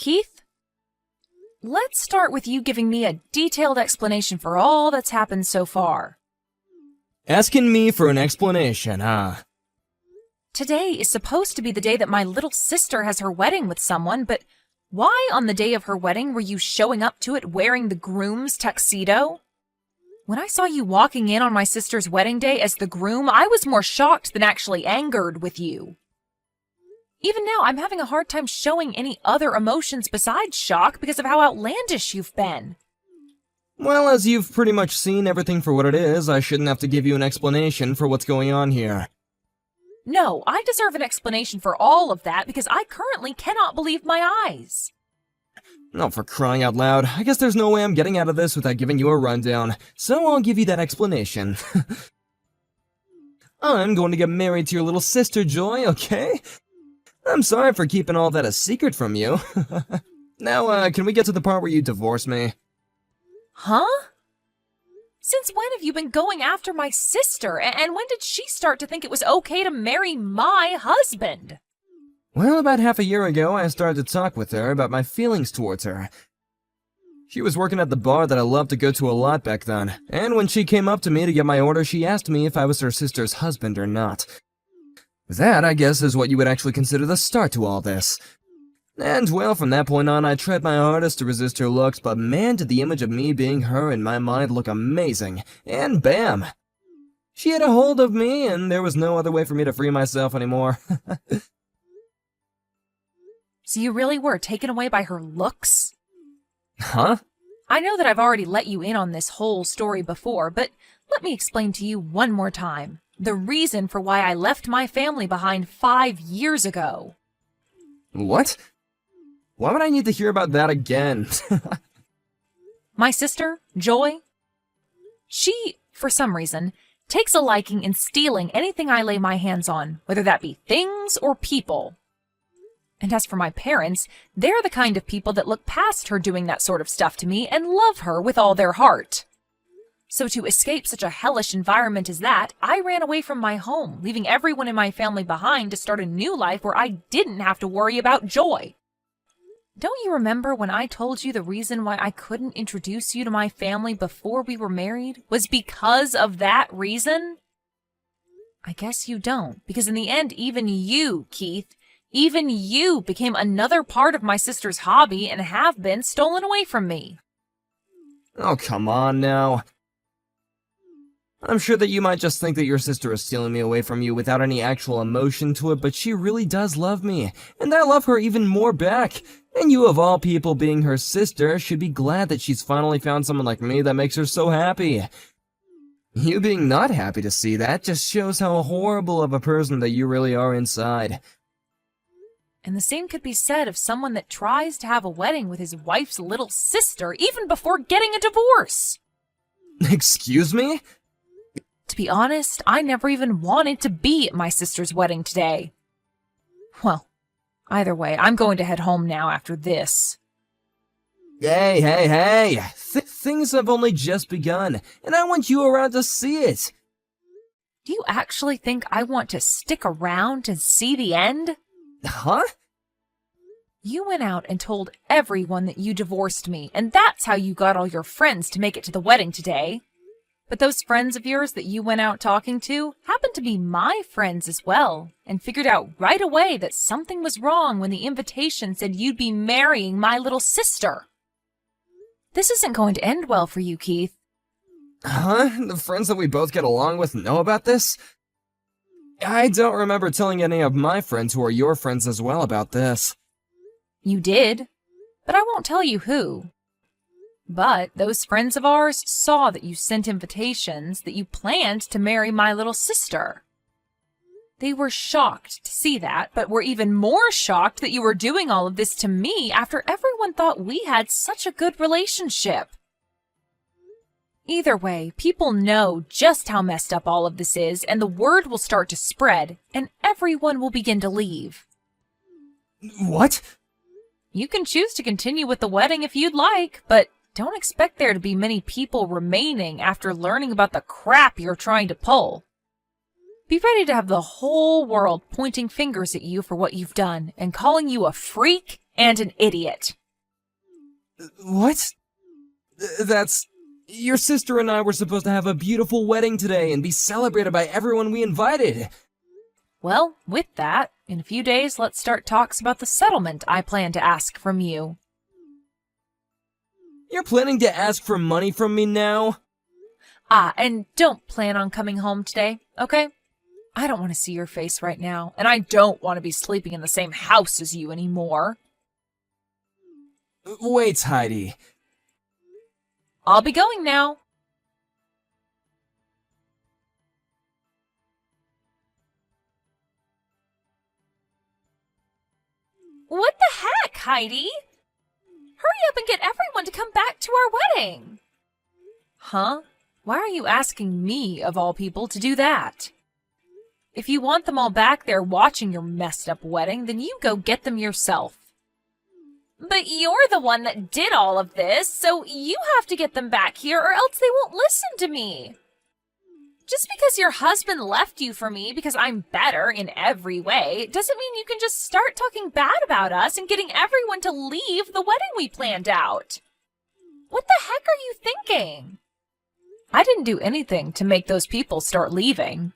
Keith, let's start with you giving me a detailed explanation for all that's happened so far. Asking me for an explanation, huh? Today is supposed to be the day that my little sister has her wedding with someone, but why on the day of her wedding were you showing up to it wearing the groom's tuxedo? When I saw you walking in on my sister's wedding day as the groom, I was more shocked than actually angered with you. Even now, I'm having a hard time showing any other emotions besides shock because of how outlandish you've been. Well, as you've pretty much seen everything for what it is, I shouldn't have to give you an explanation for what's going on here. No, I deserve an explanation for all of that because I currently cannot believe my eyes. Oh, for crying out loud, I guess there's no way I'm getting out of this without giving you a rundown, so I'll give you that explanation. I'm going to get married to your little sister, Joy, okay? I'm sorry for keeping all that a secret from you. Now, can we get to the part where you divorce me? Huh? Since when have you been going after my sister, and when did she start to think it was okay to marry my husband? Well, about half a year ago, I started to talk with her about my feelings towards her. She was working at the bar that I loved to go to a lot back then, and when she came up to me to get my order, she asked me if I was her sister's husband or not. That, I guess, is what you would actually consider the start to all this. And, well, from that point on, I tried my hardest to resist her looks, but man, did the image of me being her in my mind look amazing, and bam! She had a hold of me, and there was no other way for me to free myself anymore. So you really were taken away by her looks? Huh? I know that I've already let you in on this whole story before, but let me explain to you one more time the reason for why I left my family behind 5 years ago. What? Why would I need to hear about that again? My sister, Joy, she, for some reason, takes a liking in stealing anything I lay my hands on, whether that be things or people. And as for my parents, they're the kind of people that look past her doing that sort of stuff to me and love her with all their heart. So to escape such a hellish environment as that, I ran away from my home, leaving everyone in my family behind to start a new life where I didn't have to worry about Joy. Don't you remember when I told you the reason why I couldn't introduce you to my family before we were married was because of that reason? I guess you don't, because in the end, even you, Keith, even you became another part of my sister's hobby and have been stolen away from me. Oh, come on now. I'm sure that you might just think that your sister is stealing me away from you without any actual emotion to it, but she really does love me, and I love her even more back. And you, of all people, being her sister, should be glad that she's finally found someone like me that makes her so happy. You being not happy to see that just shows how horrible of a person that you really are inside. And the same could be said of someone that tries to have a wedding with his wife's little sister even before getting a divorce. Excuse me? To be honest, I never even wanted to be at my sister's wedding today. Well, either way, I'm going to head home now after this. Hey! Things have only just begun, and I want you around to see it. Do you actually think I want to stick around and see the end? Huh? You went out and told everyone that you divorced me, and that's how you got all your friends to make it to the wedding today. But those friends of yours that you went out talking to happened to be my friends as well, and figured out right away that something was wrong when the invitation said you'd be marrying my little sister. This isn't going to end well for you, Keith. Huh? The friends that we both get along with know about this? I don't remember telling any of my friends who are your friends as well about this. You did, but I won't tell you who. But those friends of ours saw that you sent invitations that you planned to marry my little sister. They were shocked to see that, but were even more shocked that you were doing all of this to me after everyone thought we had such a good relationship. Either way, people know just how messed up all of this is, and the word will start to spread, and everyone will begin to leave. What? You can choose to continue with the wedding if you'd like, but don't expect there to be many people remaining after learning about the crap you're trying to pull. Be ready to have the whole world pointing fingers at you for what you've done and calling you a freak and an idiot. What? That's... Your sister and I were supposed to have a beautiful wedding today and be celebrated by everyone we invited. Well, with that, in a few days, let's start talks about the settlement I plan to ask from you. You're planning to ask for money from me now? And don't plan on coming home today, okay? I don't want to see your face right now, and I don't want to be sleeping in the same house as you anymore. Wait, Heidi. I'll be going now. What the heck, Heidi? Hurry up and get everyone to come back to our wedding. Huh? Why are you asking me, of all people, to do that? If you want them all back there watching your messed up wedding, then you go get them yourself. But you're the one that did all of this, so you have to get them back here or else they won't listen to me. Just because your husband left you for me because I'm better in every way doesn't mean you can just start talking bad about us and getting everyone to leave the wedding we planned out. What the heck are you thinking? I didn't do anything to make those people start leaving.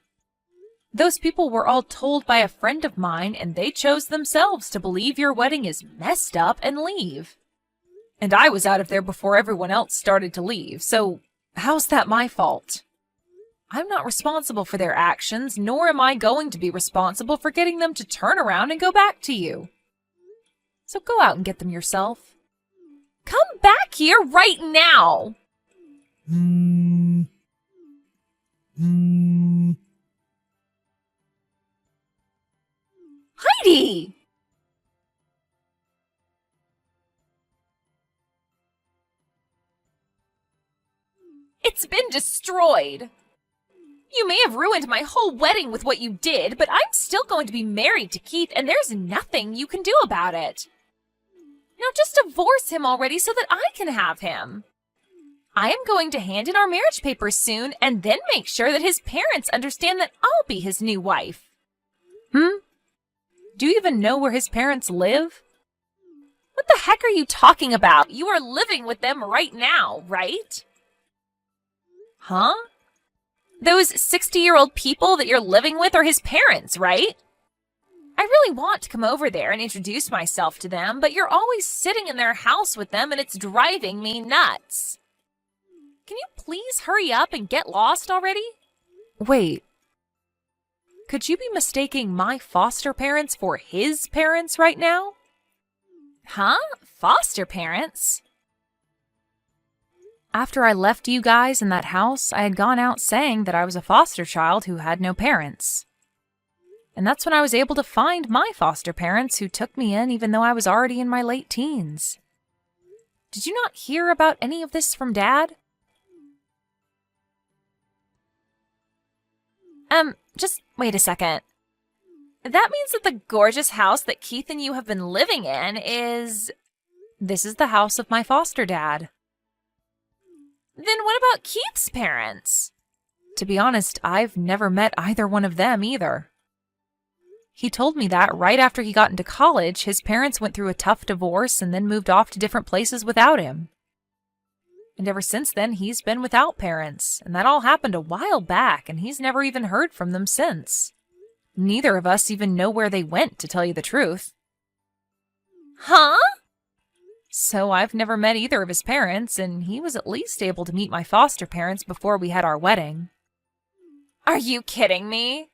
Those people were all told by a friend of mine, and they chose themselves to believe your wedding is messed up and leave. And I was out of there before everyone else started to leave, so how's that my fault? I'm not responsible for their actions, nor am I going to be responsible for getting them to turn around and go back to you. So go out and get them yourself. Come back here right now! Heidi! It's been destroyed. You may have ruined my whole wedding with what you did, but I'm still going to be married to Keith, and there's nothing you can do about it. Now just divorce him already so that I can have him. I am going to hand in our marriage papers soon, and then make sure that his parents understand that I'll be his new wife. Do you even know where his parents live? What the heck are you talking about? You are living with them right now, right? Huh? Those 60-year-old people that you're living with are his parents, right? I really want to come over there and introduce myself to them, but you're always sitting in their house with them and it's driving me nuts. Can you please hurry up and get lost already? Wait. Could you be mistaking my foster parents for his parents right now? Huh? Foster parents? After I left you guys in that house, I had gone out saying that I was a foster child who had no parents. And that's when I was able to find my foster parents who took me in even though I was already in my late teens. Did you not hear about any of this from Dad? Just wait a second. That means that the gorgeous house that Keith and you have been living in is... This is the house of my foster dad. Then what about Keith's parents? To be honest, I've never met either one of them either. He told me that right after he got into college, his parents went through a tough divorce and then moved off to different places without him. And ever since then, he's been without parents, and that all happened a while back, and he's never even heard from them since. Neither of us even know where they went, to tell you the truth. Huh? So I've never met either of his parents, and he was at least able to meet my foster parents before we had our wedding. Are you kidding me?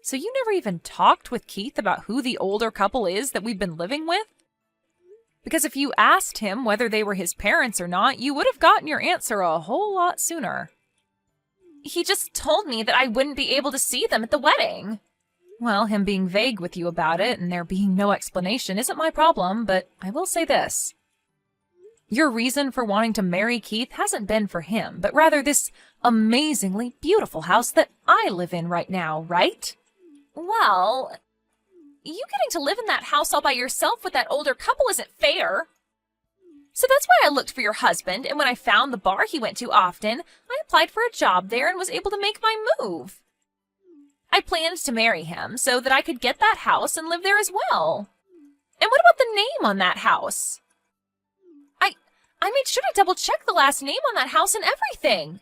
So you never even talked with Keith about who the older couple is that we've been living with? Because if you asked him whether they were his parents or not, you would have gotten your answer a whole lot sooner. He just told me that I wouldn't be able to see them at the wedding. Well, him being vague with you about it and there being no explanation isn't my problem, but I will say this. Your reason for wanting to marry Keith hasn't been for him, but rather this amazingly beautiful house that I live in right now, right? Well... You getting to live in that house all by yourself with that older couple isn't fair. So that's why I looked for your husband, and when I found the bar he went to often, I applied for a job there and was able to make my move. I planned to marry him so that I could get that house and live there as well. And what about the name on that house? I made sure to double check the last name on that house and everything.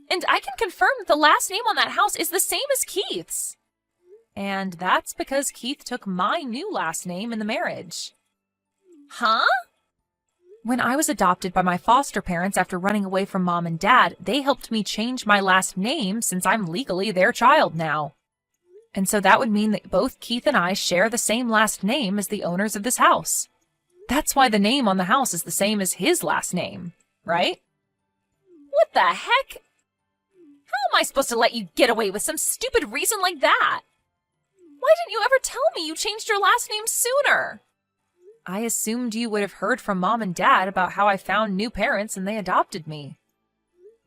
And I can confirm that the last name on that house is the same as Keith's. And that's because Keith took my new last name in the marriage. Huh? When I was adopted by my foster parents after running away from Mom and Dad, they helped me change my last name since I'm legally their child now. And so that would mean that both Keith and I share the same last name as the owners of this house. That's why the name on the house is the same as his last name, right? What the heck? How am I supposed to let you get away with some stupid reason like that? Why didn't you ever tell me you changed your last name sooner? I assumed you would have heard from Mom and Dad about how I found new parents and they adopted me.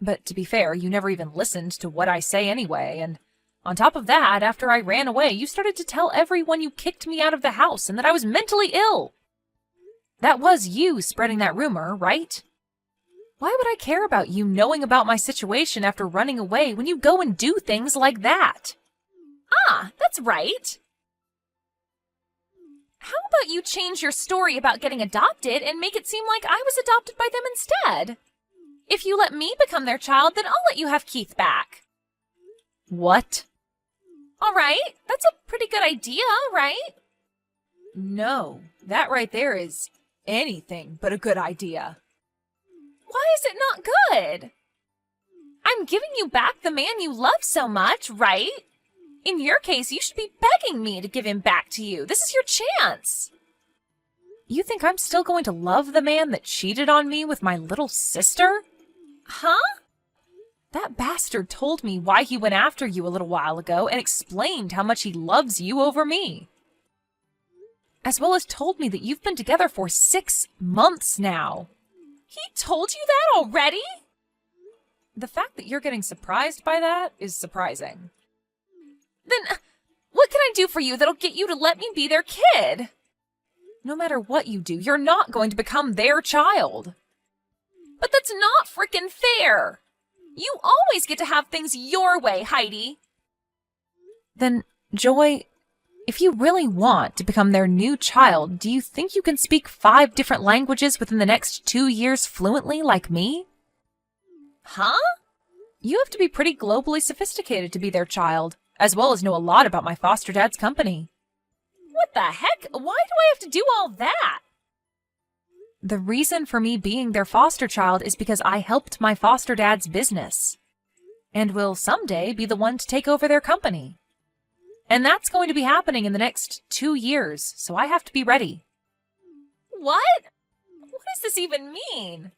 But to be fair, you never even listened to what I say anyway, and on top of that, after I ran away, you started to tell everyone you kicked me out of the house and that I was mentally ill. That was you spreading that rumor, right? Why would I care about you knowing about my situation after running away when you go and do things like that? Ah, that's right. How about you change your story about getting adopted and make it seem like I was adopted by them instead? If you let me become their child, then I'll let you have Keith back. What? All right, that's a pretty good idea, right? No, that right there is anything but a good idea. Why is it not good? I'm giving you back the man you love so much, right? In your case, you should be begging me to give him back to you. This is your chance. You think I'm still going to love the man that cheated on me with my little sister? Huh? That bastard told me why he went after you a little while ago and explained how much he loves you over me. As well as told me that you've been together for 6 months now. He told you that already? The fact that you're getting surprised by that is surprising. Then, what can I do for you that'll get you to let me be their kid? No matter what you do, you're not going to become their child. But that's not frickin' fair. You always get to have things your way, Heidi. Then, Joy, if you really want to become their new child, do you think you can speak 5 different languages within the next 2 years fluently like me? Huh? You have to be pretty globally sophisticated to be their child, as well as know a lot about my foster dad's company. What the heck? Why do I have to do all that? The reason for me being their foster child is because I helped my foster dad's business, and will someday be the one to take over their company. And that's going to be happening in the next 2 years, so I have to be ready. What? What does this even mean?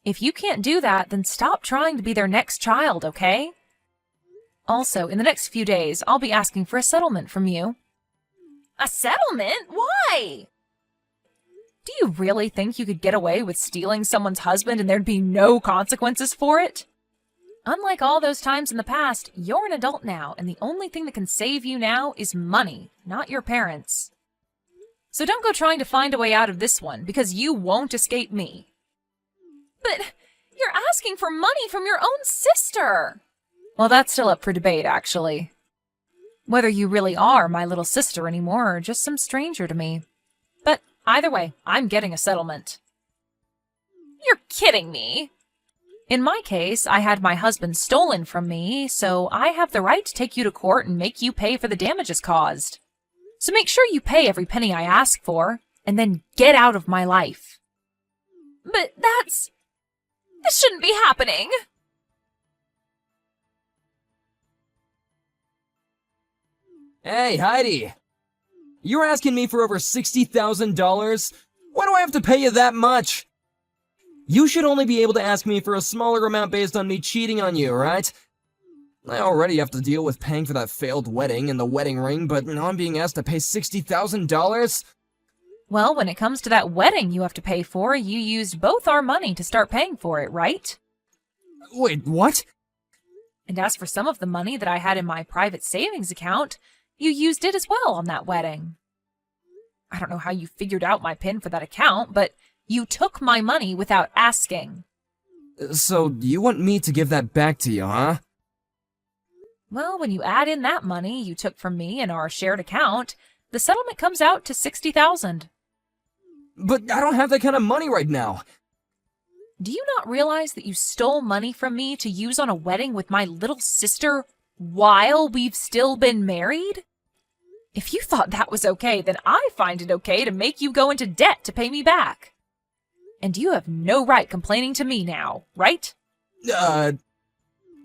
If you can't do that, then stop trying to be their next child, okay? Also, in the next few days, I'll be asking for a settlement from you. A settlement? Why? Do you really think you could get away with stealing someone's husband and there'd be no consequences for it? Unlike all those times in the past, you're an adult now, and the only thing that can save you now is money, not your parents. So don't go trying to find a way out of this one, because you won't escape me. But you're asking for money from your own sister! Well, that's still up for debate, actually. Whether you really are my little sister anymore or just some stranger to me. But either way, I'm getting a settlement. You're kidding me! In my case, I had my husband stolen from me, so I have the right to take you to court and make you pay for the damages caused. So make sure you pay every penny I ask for, and then get out of my life. But this shouldn't be happening! Hey, Heidi! You're asking me for over $60,000? Why do I have to pay you that much? You should only be able to ask me for a smaller amount based on me cheating on you, right? I already have to deal with paying for that failed wedding and the wedding ring, but now I'm being asked to pay $60,000? Well, when it comes to that wedding you have to pay for, you used both our money to start paying for it, right? Wait, what? And as for some of the money that I had in my private savings account, you used it as well on that wedding. I don't know how you figured out my PIN for that account, but you took my money without asking. So, you want me to give that back to you, huh? Well, when you add in that money you took from me in our shared account, The settlement comes out to $60,000. But I don't have that kind of money right now. Do you not realize that you stole money from me to use on a wedding with my little sister while we've still been married? If you thought that was okay, then I find it okay to make you go into debt to pay me back. And you have no right complaining to me now, right?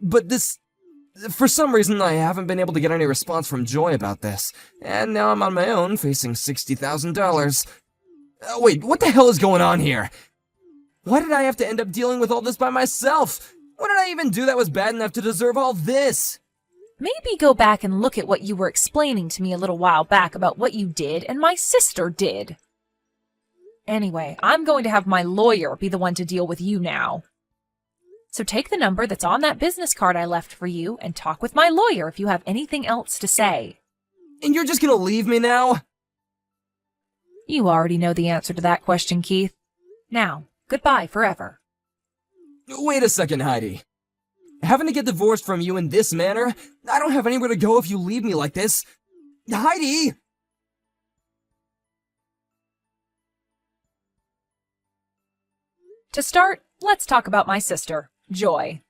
But this... For some reason, I haven't been able to get any response from Joy about this, and now I'm on my own, facing $60,000. Wait, what the hell is going on here? Why did I have to end up dealing with all this by myself? What did I even do that was bad enough to deserve all this? Maybe go back and look at what you were explaining to me a little while back about what you did and my sister did. Anyway, I'm going to have my lawyer be the one to deal with you now. So take the number that's on that business card I left for you and talk with my lawyer if you have anything else to say. And you're just gonna leave me now? You already know the answer to that question, Keith. Now, goodbye forever. Wait a second, Heidi. Having to get divorced from you in this manner? I don't have anywhere to go if you leave me like this. Heidi! To start, let's talk about my sister, Joy.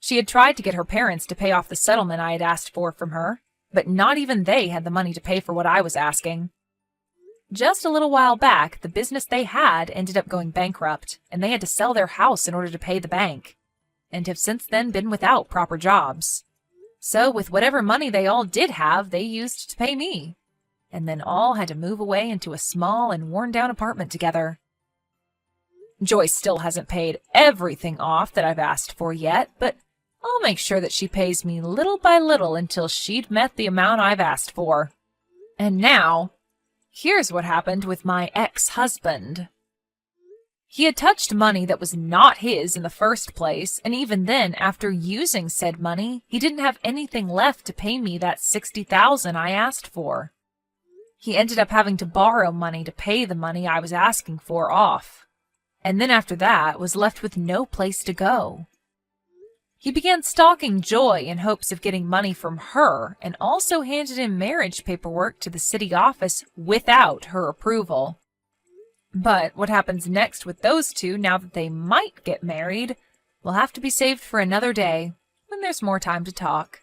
She had tried to get her parents to pay off the settlement I had asked for from her, but not even they had the money to pay for what I was asking. Just a little while back, the business they had ended up going bankrupt, and they had to sell their house in order to pay the bank, and have since then been without proper jobs. So with whatever money they all did have, they used to pay me, and then all had to move away into a small and worn-down apartment together. Joyce still hasn't paid everything off that I've asked for yet, but I'll make sure that she pays me little by little until she'd met the amount I've asked for. And now, here's what happened with my ex-husband. He had touched money that was not his in the first place, and even then, after using said money, he didn't have anything left to pay me that $60,000 I asked for. He ended up having to borrow money to pay the money I was asking for off. And then after that, was left with no place to go. He began stalking Joy in hopes of getting money from her, and also handed in marriage paperwork to the city office without her approval. But what happens next with those two, now that they might get married, will have to be saved for another day, when there's more time to talk.